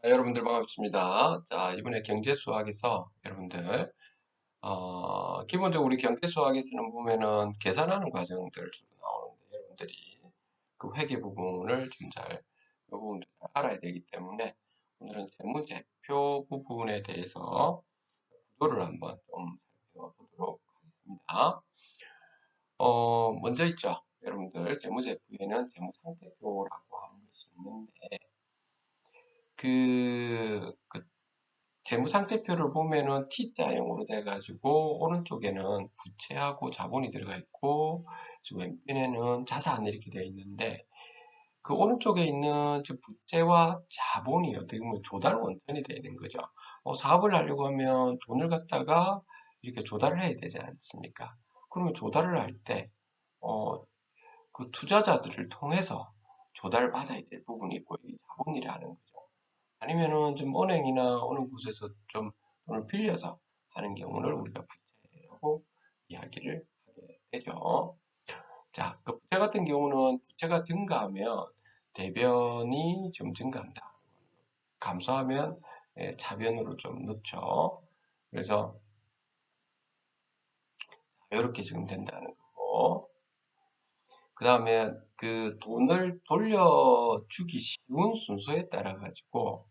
여러분들 반갑습니다. 자, 이번에 경제 수학에서 여러분들, 기본적으로 우리 경제 수학에서는 보면은 계산하는 과정들 주로 나오는데 여러분들이 그 회계 부분을 좀 잘, 그 부분도 잘 알아야 되기 때문에 오늘은 재무제표 부분에 대해서 구조를 한번 좀 살펴보도록 하겠습니다. 먼저 있죠. 여러분들 재무제표에는 재무상태표라고 하는 것이 있는데 그 재무상태표를 보면은 T자형으로 돼가지고 오른쪽에는 부채하고 자본이 들어가 있고 지금 왼편에는 자산 이렇게 되어 있는데 그 오른쪽에 있는 저 부채와 자본이 어떻게 보면 조달 원천이 되어 있는 거죠. 사업을 하려고 하면 돈을 갖다가 이렇게 조달을 해야 되지 않습니까? 그러면 조달을 할 때, 그 투자자들을 통해서 조달받아야 될 부분이 있고 이게 자본이라는 거죠. 아니면은 좀 은행이나 어느 곳에서 좀 돈을 빌려서 하는 경우를 우리가 부채라고 이야기를 하게 되죠. 자, 그 부채 같은 경우는 부채가 증가하면 대변이 좀 증가한다. 감소하면 차변으로 좀 넣죠. 그래서 이렇게 지금 된다는 거고. 그 다음에 그 돈을 돌려주기 쉬운 순서에 따라 가지고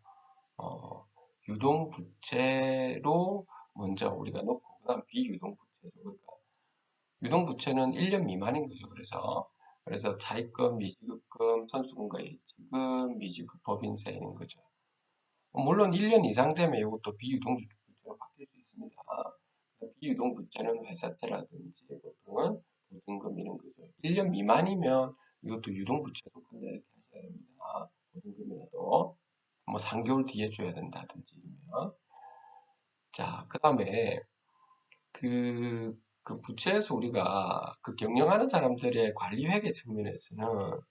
유동부채로 먼저 우리가 놓고, 그 다음 비유동부채죠. 그러니까 유동부채는 1년 미만인 거죠. 그래서 차입금, 미지급금, 선수금과 예지금, 미지급 법인세인 거죠. 물론 1년 이상 되면 이것도 비유동부채로 바뀔 수 있습니다. 비유동부채는 회사채라든지 보통은 보증금 이런 거죠. 1년 미만이면 이것도 유동부채 속한다 이렇게 하셔야 됩니다. 보증금이라도 뭐 3개월 뒤에 줘야 된다든지 면 자, 그 다음에 그 부채에서 우리가 그 경영하는 사람들의 관리 회계 측면에서는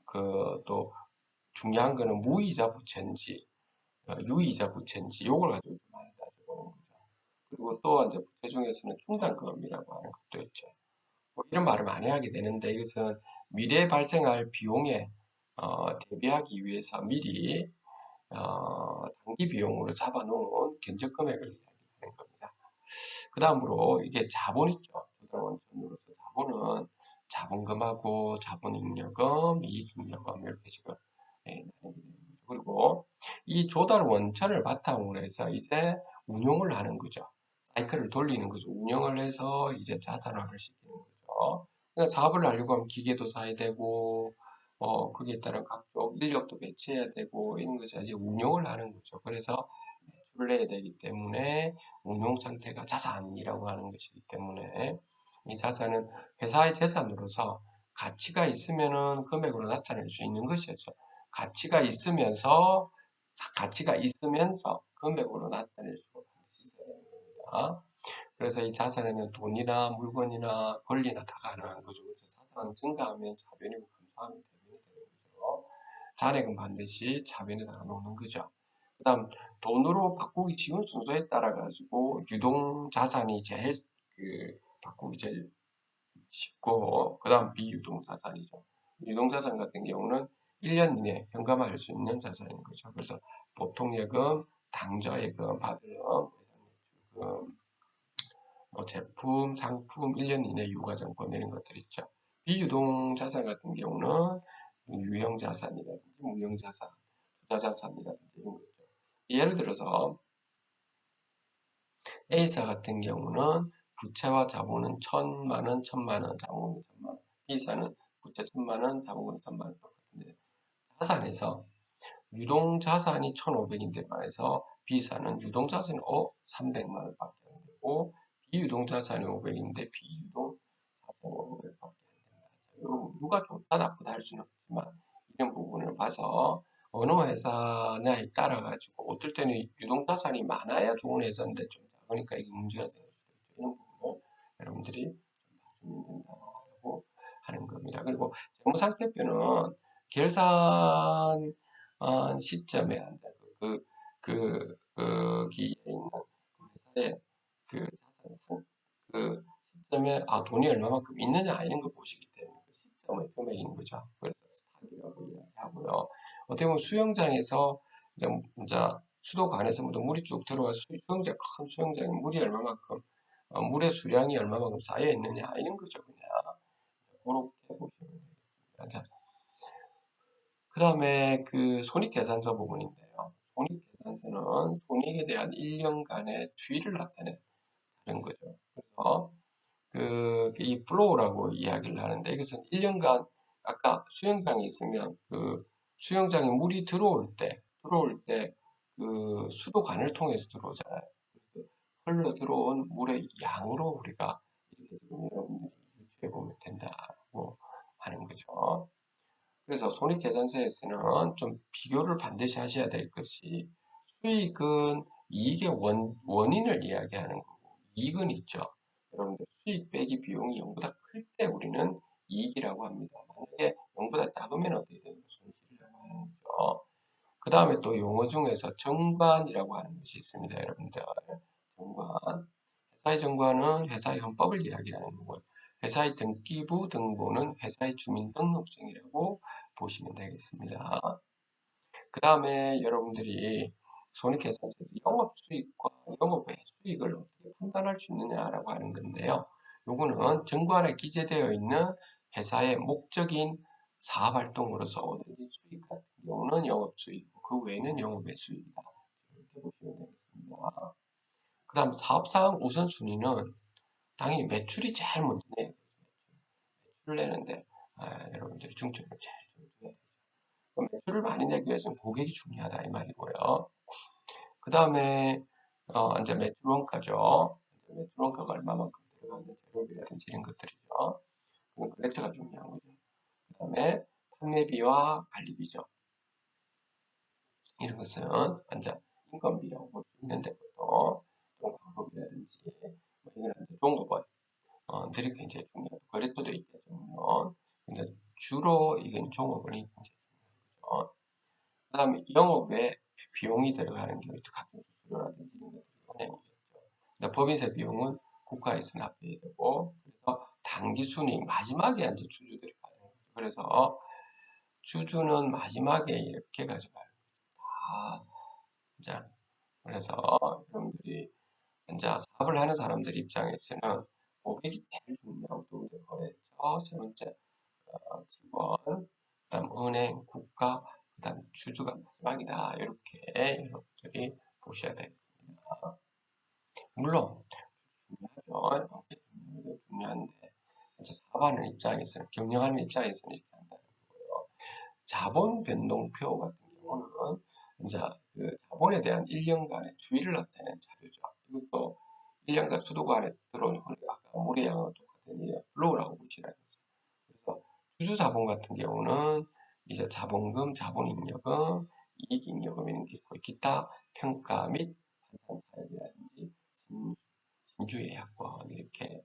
그 또 중요한 거는 무이자 부채인지 유이자 부채인지 요걸 가지고 좀 많이 따져보는 거죠. 그리고 또 이제 부채 중에서는 충당금이라고 하는 것도 있죠. 뭐 이런 말을 많이 하게 되는데 이것은 미래에 발생할 비용에 대비하기 위해서 미리 단기 비용으로 잡아놓은 견적 금액을 이야기하는 겁니다. 그 다음으로 이게 자본 있죠. 조달 원천으로서 자본은 자본금하고 자본잉여금, 이익잉여금 이렇게 지금 나뉘게 되는 거죠. 그리고 이 조달 원천을 바탕으로 해서 이제 운용을 하는 거죠. 사이클을 돌리는 거죠. 운영을 해서 이제 자산화를 시키는 거죠. 그러니까 사업을 하려고 하면 기계도 사야 되고, 거기에 따른 각종 인력도 배치해야 되고, 이런 것이 이제 운영을 하는 거죠. 그래서 매출을 내야 되기 때문에 운용 상태가 자산이라고 하는 것이기 때문에 이 자산은 회사의 재산으로서 가치가 있으면은 금액으로 나타낼 수 있는 것이죠. 가치가 있으면서 금액으로 나타낼 수 있어야 됩니다. 그래서 이 자산에는 돈이나 물건이나 권리나 다 가능한 거죠. 그래서 자산 증가하면 자본이고 감소하면 대변이 되는 거죠. 잔액은 반드시 자본에다가 놓는 거죠. 그다음 돈으로 바꾸기 쉬운 순서에 따라 가지고 유동 자산이 제일 바꾸기 제일 쉽고 그다음 비유동 자산이죠. 유동 자산 같은 경우는 1년 이내 현금화할 수 있는 자산인 거죠. 그래서 보통 예금, 당좌 예금, 받은 예금, 뭐 제품, 상품 1년 이내 유가증권 이런 것들 있죠. 비유동 자산 같은 경우는 유형 자산이라든지 무형 자산, 투자 자산이라든지 이런 거죠. 예를 들어서 A사 같은 경우는 부채와 자본은 1,000만 원, 1,000만 원, 자본은 1,000만 원. B사는 부채 1,000만 원, 자본은 1,000만 원 똑같은데 자산에서 유동 자산이 1,500인데 말해서 B사는 유동 자산이 300만 원밖에 안 되고 비유동 자산이 500인데 비유동 자산이 500밖에 안 된다. 누가 좋다 나쁘다 할 수는 없지만 이런 부분을 봐서 어느 회사냐에 따라 가지고 어떨 때는 유동 자산이 많아야 좋은 회사인데 좀 작으니까 이게 문제가 될 수도 있죠. 이런 부분을 여러분들이 좀 봐주면 된다고 하는 겁니다. 그리고 재무상태표는 결산 시점에 거기에 있는 그 회사의 그 자산 그 시점에 돈이 얼마만큼 있느냐 이런 거 보시기 때문에 그 시점의 금액인 거죠. 그래서 스탁이라고 이야기하고요. 어떻게 보면 수영장에서 이제 수도관에서 물이 쭉 들어와 수영장, 큰 수영장에 물이 얼마만큼, 물의 수량이 얼마만큼 쌓여 있느냐, 이런 거죠, 그냥. 그렇게 보시면 되겠습니다. 자, 그 다음에 그 손익계산서 부분인데요. 손익계산서는 손익에 대한 1년간의 추이를 나타내는 거죠. 그래서 이 플로우라고 이야기를 하는데 이것은 1년간 아까 수영장에 있으면 그 수영장에 물이 들어올 때 그 수도관을 통해서 들어오잖아요. 그래서 흘러 들어온 물의 양으로 우리가 이렇게 지금 여러분들이 유추해 보면 된다고 하는 거죠. 그래서 손익계산서에서는 좀 비교를 반드시 하셔야 될 것이 수익은 이익의 원인을 이야기하는 거고 이익은 있죠. 여러분들 수익 빼기 비용이 0보다 클 때 우리는 이익이라고 합니다. 만약에 0보다 작으면 어떻게 되는 손실이라고 하는 거죠. 그 다음에 또 용어 중에서 정관이라고 하는 것이 있습니다. 여러분들 정관. 회사의 정관은 회사의 헌법을 이야기하는 거고요. 회사의 등기부 등본은 회사의 주민등록증이라고 보시면 되겠습니다. 그 다음에 여러분들이 손익계산서에서 영업수익과 영업외수익을 어떻게 판단할 수 있느냐라고 하는 건데요. 요거는 정관에 기재되어 있는 회사의 목적인 사업활동으로서 얻은 수익 같은 경우는 영업수익, 그 외에는 영업외수익이다. 이렇게 보시면 되겠습니다. 그 다음 사업상 우선순위는 당연히 매출이 제일 먼저 내요. 매출을 내는데 여러분들이 중점을 제일 줘야 되죠. 매출을 많이 내기 위해서는 고객이 중요하다 이 말이고요. 그 다음에 이제 매출 원가죠. 매출 원가가 얼마만큼 들어가는 재료비라든지 이런 것들이죠. 그럼 컬렉터가 중요한 거죠. 그 다음에 판매비와 관리비죠. 이런 것은 이제 인건비라고 볼 수 있는데 보통 방법이라든지 뭐 이런 종업원 들이 굉장히 중요하고 거래처도 있겠죠. 근데 주로 이건 종업원이 굉장히 중요하죠. 그 다음에 영업에 비용이 들어가는 경우 같은 수수료라든지 이런 것들이 은행이겠죠. 근데 법인세 비용은 국가에서 납부해야 되고 그래서 당기 순이익 마지막에 이제 주주들이 가는 거죠. 그래서 주주는 마지막에 이렇게 가져가요. 자, 그래서 여러분들이 이제 사업을 하는 사람들 입장에서는 고객이 제일 중요하고 또 거래처, 세 번째 직원, 그다음 은행, 국가, 그다음 주주가 마지막이다. 이렇게 여러분들이 보셔야 되겠습니다. 물론 중요하죠. 중요한데 이제 사업하는 입장에서는 경영하는 입장에서는 이렇게 한다는 거고요. 자본 변동표 같은 경우는 이제 그 자본에 대한 1년간의 주의를 나타내는 자료죠. 이것도 1년간 수도관에 들어온 아까 물의 양과 똑같은 플로우라고 보시라는 거죠. 그래서 주주자본 같은 경우는 이제 자본금, 자본잉여금, 이익잉여금 이런 게 있고 기타 평가 및 환산차익이라든지 진주예약권 이렇게